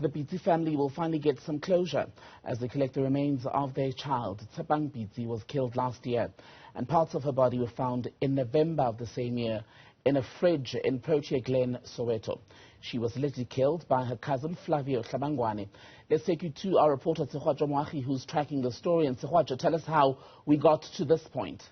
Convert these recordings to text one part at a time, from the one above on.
The Pitse family will finally get some closure as they collect the remains of their child. Tshepang Pitse was killed last year, and parts of her body were found in November of the same year in a fridge in Protea Glen, Soweto. She was allegedly killed by her cousin Flavio Hlabangwane. Let's take you to our reporter Tshegohaco Moagi, who's tracking the story. And Tshegohaco, tell us how we got to this point.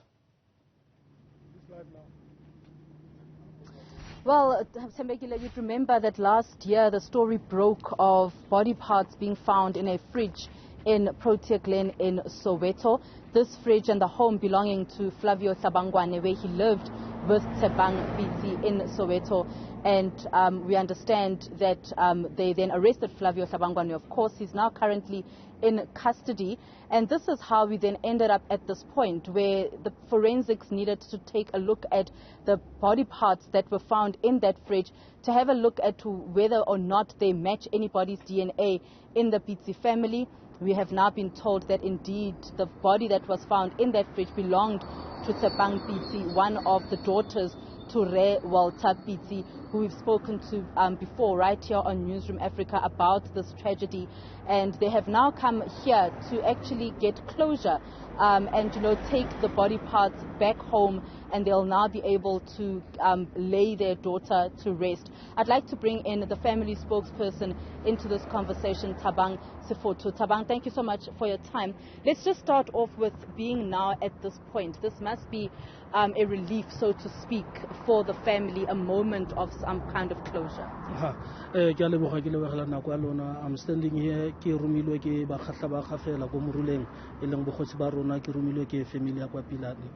Well, Thembekile, you'd remember that last year the story broke of body parts being found in a fridge in Protea Glen in Soweto. This fridge and the home belonging to Flavio Hlabangwane, where he lived with Tshepang Pitse in Soweto. And we understand that they then arrested Flavio Hlabangwane. Of course, he's now currently in custody. And this is how we then ended up at this point, where the forensics needed to take a look at the body parts that were found in that fridge to have a look at whether or not they match anybody's DNA in the Pitse family. We have now been told that indeed the body that was found in that fridge belonged to Tshepang Pitse, one of the daughters to Walter Pitse, who we've spoken to before right here on Newzroom Afrika about this tragedy. And they have now come here to actually get closure and, take the body parts back home, and they'll now be able to lay their daughter to rest. I'd like to bring in the family spokesperson into this conversation, Tshepang Pitse. Tshepang, thank you so much for your time. Let's just start off with being now at this point. This must be a relief, so to speak, for the family, a moment of some kind of closure. I'm standing here ke rumilwe ke ba khatla ba khafela go moruleng e leng bogotsi ba rona ke rumilwe ke family ya kwa Pilane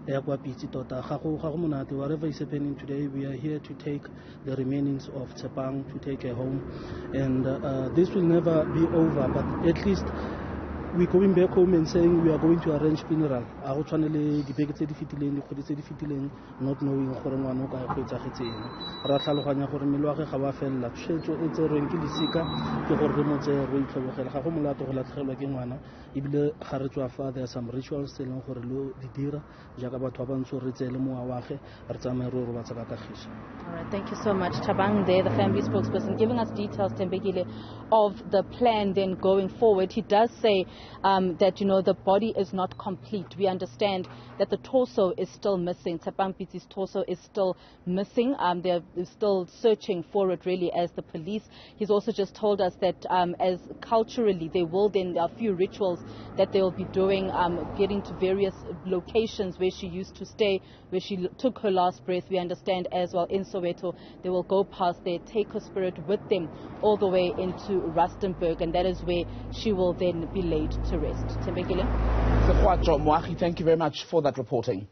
ya kwa Pitse tota ga go monate. Whatever is happening today, we are here to take the remainings of Tshepang to take her home, and this will never be over, but at least we're going back home and saying we are going to arrange funeral. A go tshwanele dibeke tse di fitileng di kgodi tse di fitileng, not knowing gore ngwana o ka go etsagetse eng. Ra tlhaloganya gore mmele wa ge ga ba fella tshwetso e tse reng ke lesika ke gore re motse re itlhobogela ga go molato go latlhegelwa ke ngwana ebile ga re tswa fa there are some rituals tse leng gore lo di dira jaaka batho ba bantsho re tsele mowa wa ge re tsamaye re ba tsaka kagiso. All right, thank you so much, Tshepang, there, the family spokesperson, giving us details, Thembekile, of the plan then going forward. He does say that, the body is not complete. We understand that the torso is still missing. Tshepang Pitse's torso is still missing. They're still searching for it, really, as the police. He's also just told us that as culturally, there are a few rituals that they will be doing, getting to various locations where she used to stay, where she took her last breath. We understand as well in Soweto, they will go past there, take her spirit with them all the way into Rustenburg, and that is where she will then be laid to rest. Thembekile? Tshegohaco Moagi, thank you very much for that reporting.